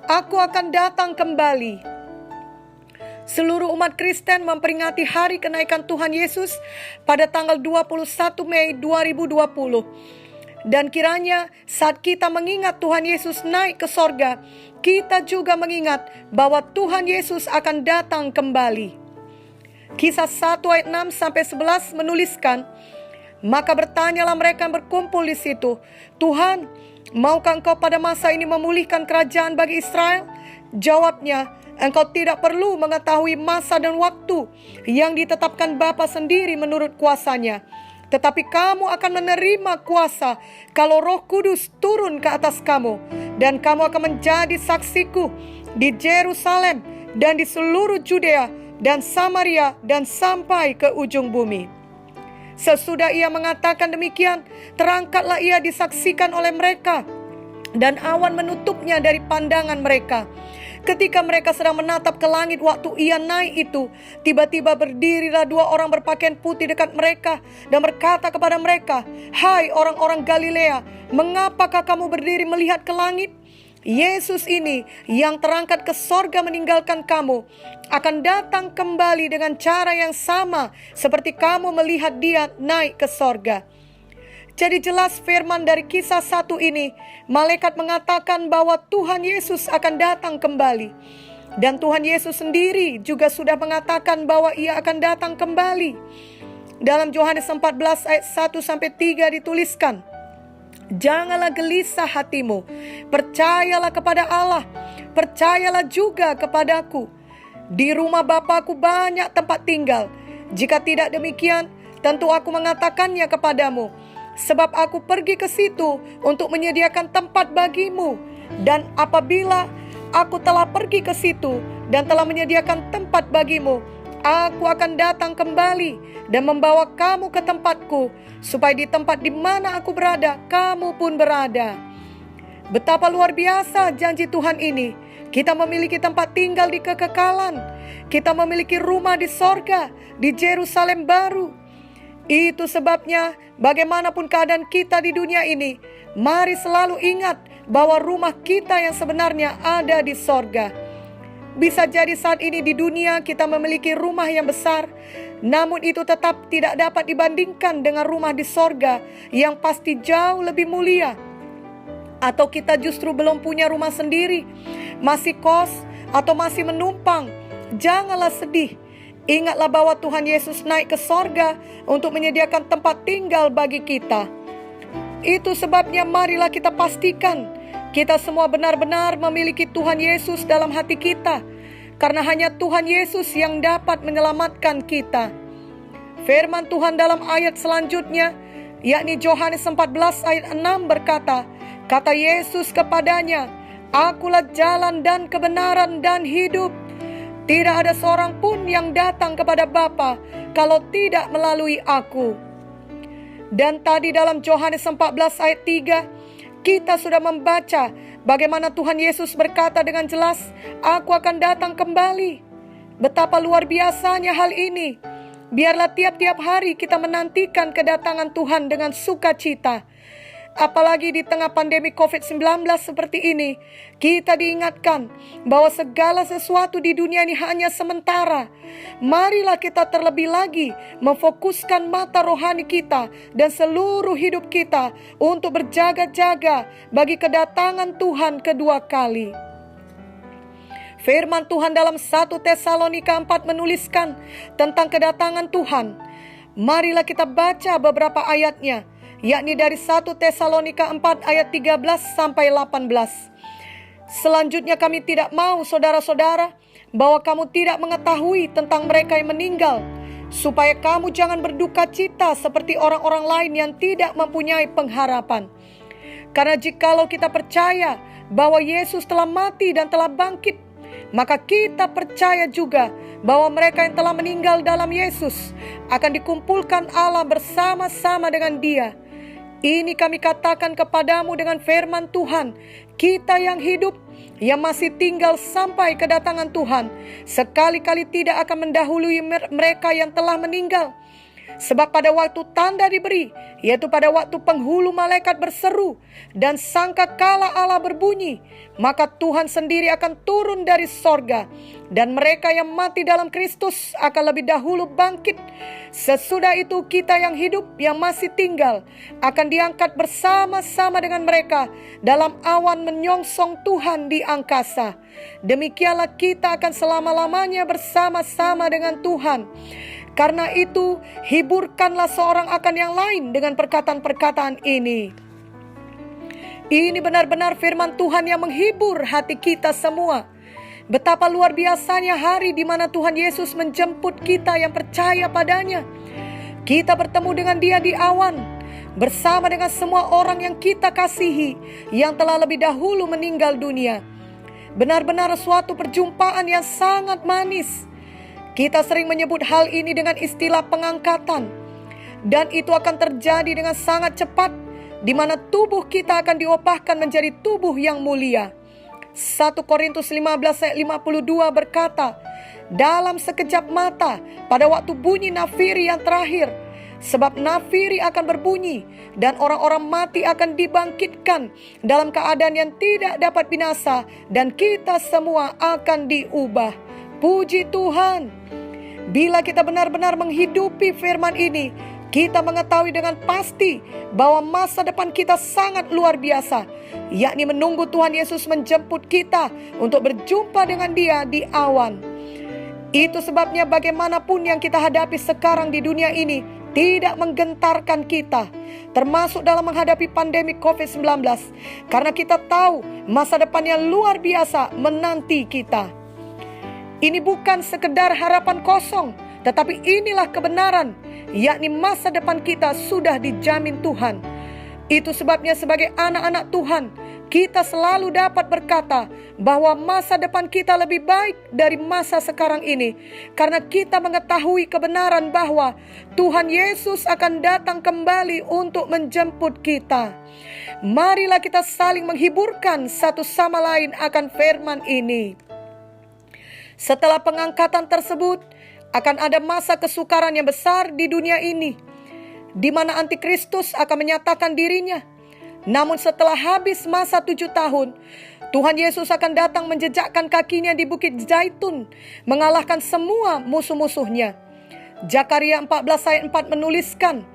Aku akan datang kembali. Seluruh umat Kristen memperingati hari kenaikan Tuhan Yesus pada tanggal 21 Mei 2020. Dan kiranya saat kita mengingat Tuhan Yesus naik ke sorga, kita juga mengingat bahwa Tuhan Yesus akan datang kembali. Kisah 1 ayat 6-11 menuliskan, maka bertanyalah mereka yang berkumpul di situ, Tuhan, maukah engkau pada masa ini memulihkan kerajaan bagi Israel? Jawabnya, engkau tidak perlu mengetahui masa dan waktu yang ditetapkan Bapa sendiri menurut kuasanya. Tetapi kamu akan menerima kuasa kalau Roh Kudus turun ke atas kamu. Dan kamu akan menjadi saksiku di Yerusalem dan di seluruh Judea dan Samaria dan sampai ke ujung bumi. Sesudah ia mengatakan demikian, terangkatlah ia disaksikan oleh mereka, dan awan menutupnya dari pandangan mereka. Ketika mereka sedang menatap ke langit waktu ia naik itu, tiba-tiba berdirilah dua orang berpakaian putih dekat mereka dan berkata kepada mereka, "Hai orang-orang Galilea, mengapakah kamu berdiri melihat ke langit? Yesus ini yang terangkat ke sorga meninggalkan kamu, akan datang kembali dengan cara yang sama seperti kamu melihat dia naik ke sorga." Jadi jelas firman dari kisah 1 ini, malaikat mengatakan bahwa Tuhan Yesus akan datang kembali. Dan Tuhan Yesus sendiri juga sudah mengatakan bahwa ia akan datang kembali. Dalam Yohanes 14 ayat 1-3 dituliskan, "Janganlah gelisah hatimu, percayalah kepada Allah, percayalah juga kepadaku. Di rumah Bapa-Ku banyak tempat tinggal. Jika tidak demikian, tentu Aku mengatakannya kepadamu. Sebab Aku pergi ke situ untuk menyediakan tempat bagimu. Dan apabila Aku telah pergi ke situ dan telah menyediakan tempat bagimu, Aku akan datang kembali dan membawa kamu ke tempatku, supaya di tempat di mana Aku berada, kamu pun berada." Betapa luar biasa janji Tuhan ini. Kita memiliki tempat tinggal di kekekalan. Kita memiliki rumah di sorga, di Yerusalem baru. Itu sebabnya bagaimanapun keadaan kita di dunia ini, mari selalu ingat bahwa rumah kita yang sebenarnya ada di sorga. Bisa jadi saat ini di dunia kita memiliki rumah yang besar, namun itu tetap tidak dapat dibandingkan dengan rumah di sorga yang pasti jauh lebih mulia. Atau kita justru belum punya rumah sendiri, masih kos atau masih menumpang. Janganlah sedih. Ingatlah bahwa Tuhan Yesus naik ke sorga untuk menyediakan tempat tinggal bagi kita. Itu sebabnya marilah kita pastikan kita semua benar-benar memiliki Tuhan Yesus dalam hati kita, karena hanya Tuhan Yesus yang dapat menyelamatkan kita. Firman Tuhan dalam ayat selanjutnya, yakni Yohanes 14 ayat 6 berkata, kata Yesus kepadanya, "Akulah jalan dan kebenaran dan hidup. Tidak ada seorang pun yang datang kepada Bapa kalau tidak melalui Aku." Dan tadi dalam Yohanes 14 ayat 3, kita sudah membaca bagaimana Tuhan Yesus berkata dengan jelas, "Aku akan datang kembali." Betapa luar biasanya hal ini. Biarlah tiap-tiap hari kita menantikan kedatangan Tuhan dengan sukacita. Apalagi di tengah pandemi COVID-19 seperti ini, kita diingatkan bahwa segala sesuatu di dunia ini hanya sementara. Marilah kita terlebih lagi memfokuskan mata rohani kita dan seluruh hidup kita untuk berjaga-jaga bagi kedatangan Tuhan kedua kali. Firman Tuhan dalam 1 Tesalonika 4 menuliskan tentang kedatangan Tuhan. Marilah kita baca beberapa ayatnya, yakni dari 1 Tesalonika 4 ayat 13 sampai 18. "Selanjutnya kami tidak mau saudara-saudara bahwa kamu tidak mengetahui tentang mereka yang meninggal, supaya kamu jangan berduka cita seperti orang-orang lain yang tidak mempunyai pengharapan. Karena jikalau kita percaya bahwa Yesus telah mati dan telah bangkit, maka kita percaya juga bahwa mereka yang telah meninggal dalam Yesus akan dikumpulkan Allah bersama-sama dengan Dia. Ini kami katakan kepadamu dengan firman Tuhan, kita yang hidup, yang masih tinggal sampai kedatangan Tuhan, sekali-kali tidak akan mendahului mereka yang telah meninggal. Sebab pada waktu tanda diberi, yaitu pada waktu penghulu malaikat berseru dan sangkakala Allah berbunyi, maka Tuhan sendiri akan turun dari sorga, dan mereka yang mati dalam Kristus akan lebih dahulu bangkit. Sesudah itu kita yang hidup, yang masih tinggal, akan diangkat bersama-sama dengan mereka dalam awan menyongsong Tuhan di angkasa. Demikianlah kita akan selama-lamanya bersama-sama dengan Tuhan. Karena itu, hiburkanlah seorang akan yang lain dengan perkataan-perkataan ini. Ini benar-benar firman Tuhan yang menghibur hati kita semua. Betapa luar biasanya hari di mana Tuhan Yesus menjemput kita yang percaya padanya. Kita bertemu dengan Dia di awan, bersama dengan semua orang yang kita kasihi, yang telah lebih dahulu meninggal dunia. Benar-benar suatu perjumpaan yang sangat manis. Kita sering menyebut hal ini dengan istilah pengangkatan. Dan itu akan terjadi dengan sangat cepat, di mana tubuh kita akan diubahkan menjadi tubuh yang mulia. 1 Korintus 15 ayat 52 berkata, dalam sekejap mata, pada waktu bunyi nafiri yang terakhir, sebab nafiri akan berbunyi, dan orang-orang mati akan dibangkitkan dalam keadaan yang tidak dapat binasa, dan kita semua akan diubah. Puji Tuhan. Bila kita benar-benar menghidupi firman ini, kita mengetahui dengan pasti bahwa masa depan kita sangat luar biasa, yakni menunggu Tuhan Yesus menjemput kita untuk berjumpa dengan Dia di awan. Itu sebabnya bagaimanapun yang kita hadapi sekarang di dunia ini tidak menggentarkan kita, termasuk dalam menghadapi pandemi COVID-19, karena kita tahu masa depan yang luar biasa menanti kita. Ini bukan sekedar harapan kosong, tetapi inilah kebenaran, yakni masa depan kita sudah dijamin Tuhan. Itu sebabnya sebagai anak-anak Tuhan, kita selalu dapat berkata bahwa masa depan kita lebih baik dari masa sekarang ini, karena kita mengetahui kebenaran bahwa Tuhan Yesus akan datang kembali untuk menjemput kita. Marilah kita saling menghiburkan satu sama lain akan firman ini. Setelah pengangkatan tersebut, akan ada masa kesukaran yang besar di dunia ini, di mana antikristus akan menyatakan dirinya. Namun setelah habis masa 7 tahun, Tuhan Yesus akan datang menjejakkan kakinya di Bukit Zaitun, mengalahkan semua musuh-musuhnya. Zakaria 14 ayat 4 menuliskan,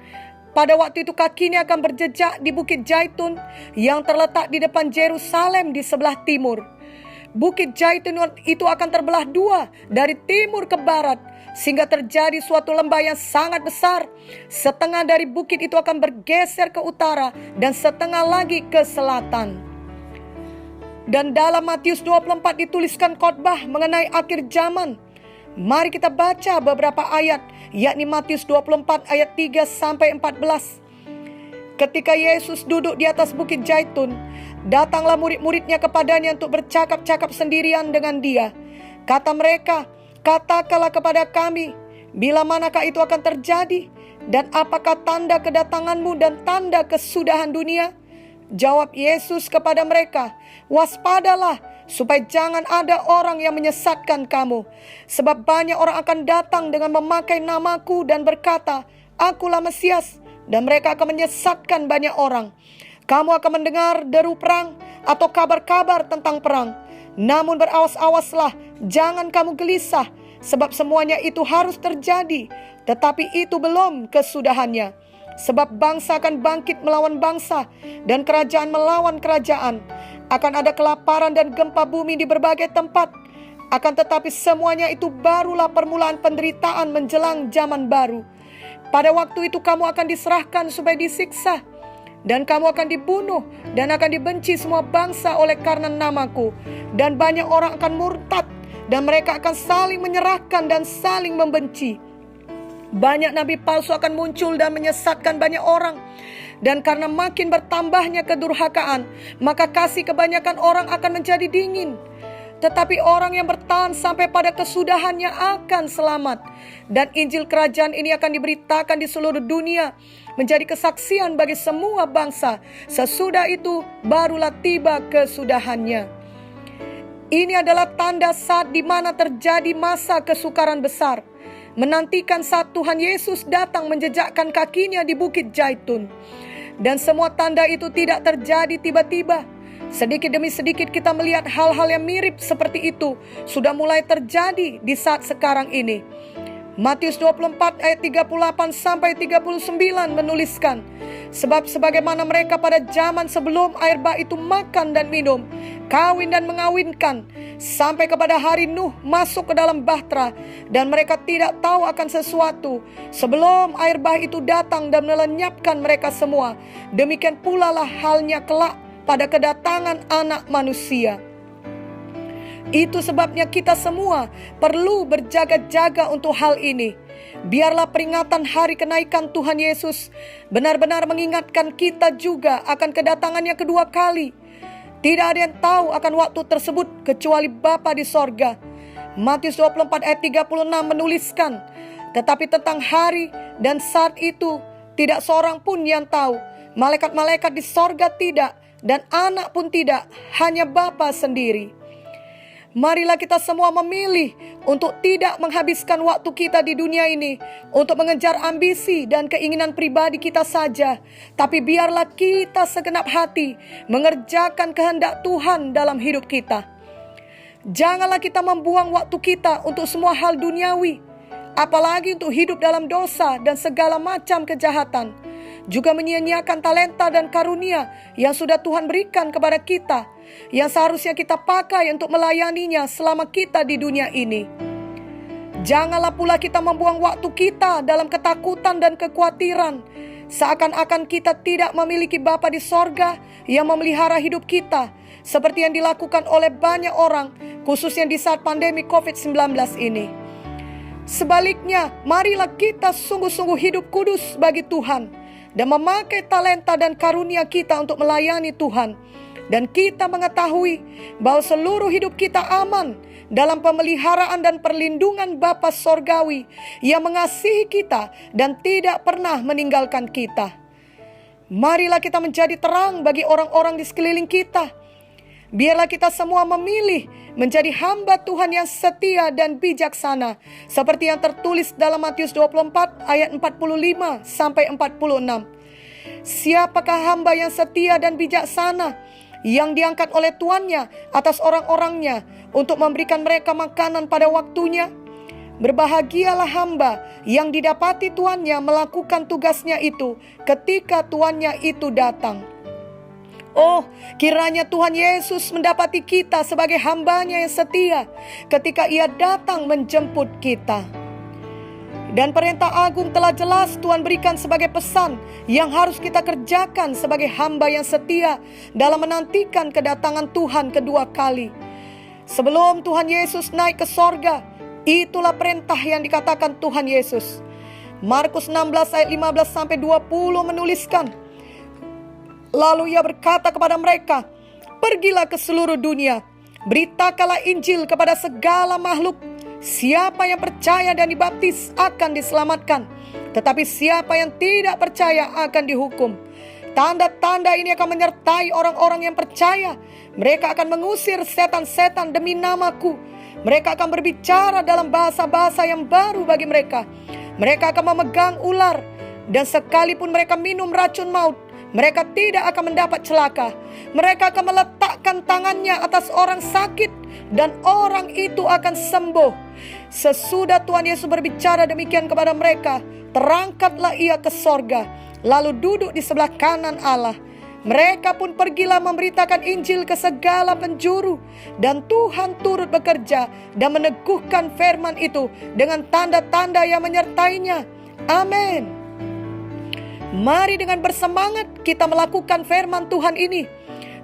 pada waktu itu kakinya akan berjejak di Bukit Zaitun yang terletak di depan Yerusalem di sebelah timur. Bukit Zaitun itu akan terbelah dua dari timur ke barat, sehingga terjadi suatu lembah yang sangat besar. Setengah dari bukit itu akan bergeser ke utara dan setengah lagi ke selatan. Dan dalam Matius 24 dituliskan khotbah mengenai akhir zaman. Mari kita baca beberapa ayat, yakni Matius 24 ayat 3 sampai 14. Ketika Yesus duduk di atas Bukit Zaitun, datanglah murid-muridnya kepadanya untuk bercakap-cakap sendirian dengan Dia. Kata mereka, katakanlah kepada kami, bila manakah itu akan terjadi? Dan apakah tanda kedatanganmu dan tanda kesudahan dunia? Jawab Yesus kepada mereka, waspadalah, supaya jangan ada orang yang menyesatkan kamu. Sebab banyak orang akan datang dengan memakai namaku dan berkata, akulah Mesias, dan mereka akan menyesatkan banyak orang. Kamu akan mendengar deru perang atau kabar-kabar tentang perang. Namun berawas-awaslah, jangan kamu gelisah, sebab semuanya itu harus terjadi, tetapi itu belum kesudahannya. Sebab bangsa akan bangkit melawan bangsa, dan kerajaan melawan kerajaan. Akan ada kelaparan dan gempa bumi di berbagai tempat. Akan tetapi semuanya itu barulah permulaan penderitaan menjelang zaman baru. Pada waktu itu kamu akan diserahkan supaya disiksa, dan kamu akan dibunuh, dan akan dibenci semua bangsa oleh karena namaku. Dan banyak orang akan murtad, dan mereka akan saling menyerahkan dan saling membenci. Banyak nabi palsu akan muncul dan menyesatkan banyak orang. Dan karena makin bertambahnya kedurhakaan, maka kasih kebanyakan orang akan menjadi dingin. Tetapi orang yang bertahan sampai pada kesudahannya akan selamat. Dan Injil kerajaan ini akan diberitakan di seluruh dunia, menjadi kesaksian bagi semua bangsa. Sesudah itu barulah tiba kesudahannya. Ini adalah tanda saat di mana terjadi masa kesukaran besar. menantikan saat Tuhan Yesus datang menjejakkan kakinya di Bukit Zaitun. Dan semua tanda itu tidak terjadi tiba-tiba. Sedikit demi sedikit kita melihat hal-hal yang mirip seperti itu sudah mulai terjadi di saat sekarang ini. Matius 24 ayat 38 sampai 39 menuliskan, sebab sebagaimana mereka pada zaman sebelum air bah itu makan dan minum, kawin dan mengawinkan, sampai kepada hari Nuh masuk ke dalam bahtera, dan mereka tidak tahu akan sesuatu sebelum air bah itu datang dan melenyapkan mereka semua. Demikian pula lah halnya kelak pada kedatangan Anak Manusia. Itu sebabnya kita semua perlu berjaga-jaga untuk hal ini. Biarlah peringatan hari kenaikan Tuhan Yesus benar-benar mengingatkan kita juga akan kedatangannya kedua kali. Tidak ada yang tahu akan waktu tersebut kecuali Bapa di sorga. Matius 24 ayat 36 menuliskan, tetapi tentang hari dan saat itu tidak seorang pun yang tahu. Malaikat-malaikat di sorga tidak, dan anak pun tidak, hanya Bapa sendiri. Marilah kita semua memilih untuk tidak menghabiskan waktu kita di dunia ini untuk mengejar ambisi dan keinginan pribadi kita saja, tapi biarlah kita segenap hati mengerjakan kehendak Tuhan dalam hidup kita. Janganlah kita membuang waktu kita untuk semua hal duniawi, apalagi untuk hidup dalam dosa dan segala macam kejahatan. Juga menyia-nyiakan talenta dan karunia yang sudah Tuhan berikan kepada kita, yang seharusnya kita pakai untuk melayaninya selama kita di dunia ini. Janganlah pula kita membuang waktu kita dalam ketakutan dan kekhawatiran, seakan-akan kita tidak memiliki Bapa di sorga yang memelihara hidup kita, seperti yang dilakukan oleh banyak orang, khususnya di saat pandemi COVID-19 ini. Sebaliknya, marilah kita sungguh-sungguh hidup kudus bagi Tuhan dan memakai talenta dan karunia kita untuk melayani Tuhan. Dan kita mengetahui bahwa seluruh hidup kita aman dalam pemeliharaan dan perlindungan Bapa Sorgawi yang mengasihi kita dan tidak pernah meninggalkan kita. Marilah kita menjadi terang bagi orang-orang di sekeliling kita. Biarlah kita semua memilih menjadi hamba Tuhan yang setia dan bijaksana, seperti yang tertulis dalam Matius 24 ayat 45 sampai 46. Siapakah hamba yang setia dan bijaksana yang diangkat oleh tuannya atas orang-orangnya untuk memberikan mereka makanan pada waktunya? Berbahagialah hamba yang didapati tuannya melakukan tugasnya itu ketika tuannya itu datang. Oh, kiranya Tuhan Yesus mendapati kita sebagai hamba-Nya yang setia ketika Ia datang menjemput kita. Dan perintah agung telah jelas Tuhan berikan sebagai pesan yang harus kita kerjakan sebagai hamba yang setia dalam menantikan kedatangan Tuhan kedua kali. Sebelum Tuhan Yesus naik ke sorga, itulah perintah yang dikatakan Tuhan Yesus. Markus 16 ayat 15 sampai 20 menuliskan, lalu Ia berkata kepada mereka, pergilah ke seluruh dunia, beritakanlah Injil kepada segala makhluk. Siapa yang percaya dan dibaptis akan diselamatkan, tetapi siapa yang tidak percaya akan dihukum. Tanda-tanda ini akan menyertai orang-orang yang percaya. Mereka akan mengusir setan-setan demi namaku. Mereka akan berbicara dalam bahasa-bahasa yang baru bagi mereka. Mereka akan memegang ular, dan sekalipun mereka minum racun maut, mereka tidak akan mendapat celaka. Mereka akan meletakkan tangannya atas orang sakit, dan orang itu akan sembuh. Sesudah Tuhan Yesus berbicara demikian kepada mereka, terangkatlah Ia ke sorga, lalu duduk di sebelah kanan Allah. Mereka pun pergilah memberitakan Injil ke segala penjuru, dan Tuhan turut bekerja dan meneguhkan firman itu dengan tanda-tanda yang menyertainya. Amin. Mari dengan bersemangat kita melakukan firman Tuhan ini.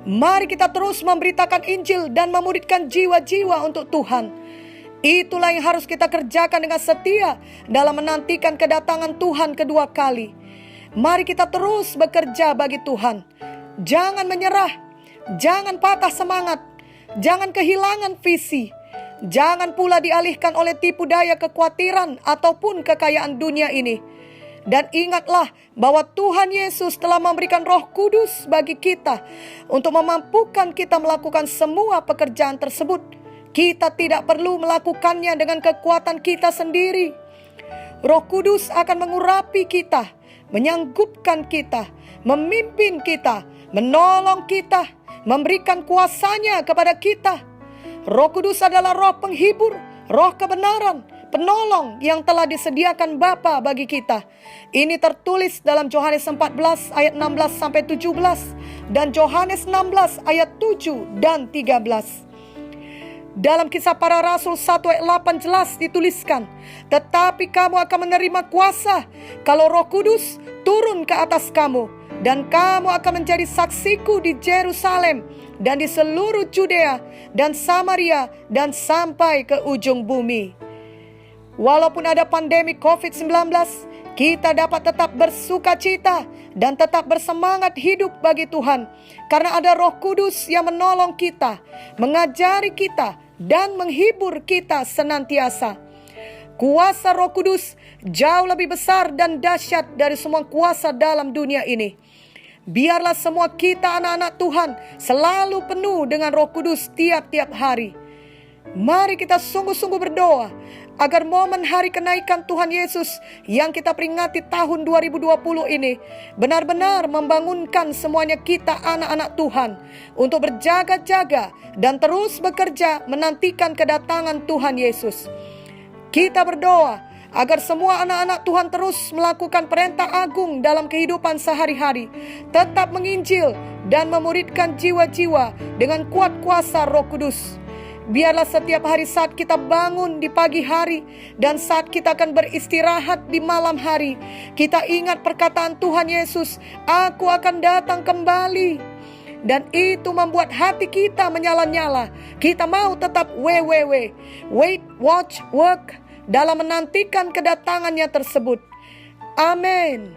Mari kita terus memberitakan Injil dan memuridkan jiwa-jiwa untuk Tuhan. Itulah yang harus kita kerjakan dengan setia dalam menantikan kedatangan Tuhan kedua kali. Mari kita terus bekerja bagi Tuhan. Jangan menyerah, jangan patah semangat, jangan kehilangan visi. Jangan pula dialihkan oleh tipu daya kekhawatiran ataupun kekayaan dunia ini. Dan ingatlah bahwa Tuhan Yesus telah memberikan Roh Kudus bagi kita untuk memampukan kita melakukan semua pekerjaan tersebut. Kita tidak perlu melakukannya dengan kekuatan kita sendiri. Roh Kudus akan mengurapi kita, menyanggupkan kita, memimpin kita, menolong kita, memberikan kuasanya kepada kita. Roh Kudus adalah roh penghibur, roh kebenaran, penolong yang telah disediakan Bapa bagi kita. Ini tertulis dalam Yohanes 14 ayat 16 sampai 17 dan Yohanes 16 ayat 7 dan 13. Dalam Kisah Para Rasul 1 ayat 8 jelas dituliskan, tetapi kamu akan menerima kuasa kalau Roh Kudus turun ke atas kamu, dan kamu akan menjadi saksiku di Yerusalem dan di seluruh Judea dan Samaria dan sampai ke ujung bumi. Walaupun ada pandemi COVID-19, kita dapat tetap bersuka cita dan tetap bersemangat hidup bagi Tuhan, karena ada Roh Kudus yang menolong kita, mengajari kita, dan menghibur kita senantiasa. Kuasa Roh Kudus jauh lebih besar dan dahsyat dari semua kuasa dalam dunia ini. Biarlah semua kita anak-anak Tuhan selalu penuh dengan Roh Kudus tiap-tiap hari. Mari kita sungguh-sungguh berdoa agar momen hari kenaikan Tuhan Yesus yang kita peringati tahun 2020 ini benar-benar membangunkan semuanya kita anak-anak Tuhan untuk berjaga-jaga dan terus bekerja menantikan kedatangan Tuhan Yesus. Kita berdoa agar semua anak-anak Tuhan terus melakukan perintah agung dalam kehidupan sehari-hari, tetap menginjil dan memuridkan jiwa-jiwa dengan kuat kuasa Roh Kudus. Biarlah setiap hari saat kita bangun di pagi hari dan saat kita akan beristirahat di malam hari, kita ingat perkataan Tuhan Yesus, "Aku akan datang kembali." Dan itu membuat hati kita menyala-nyala. Kita mau tetap wait, watch, work dalam menantikan kedatangannya tersebut. Amin.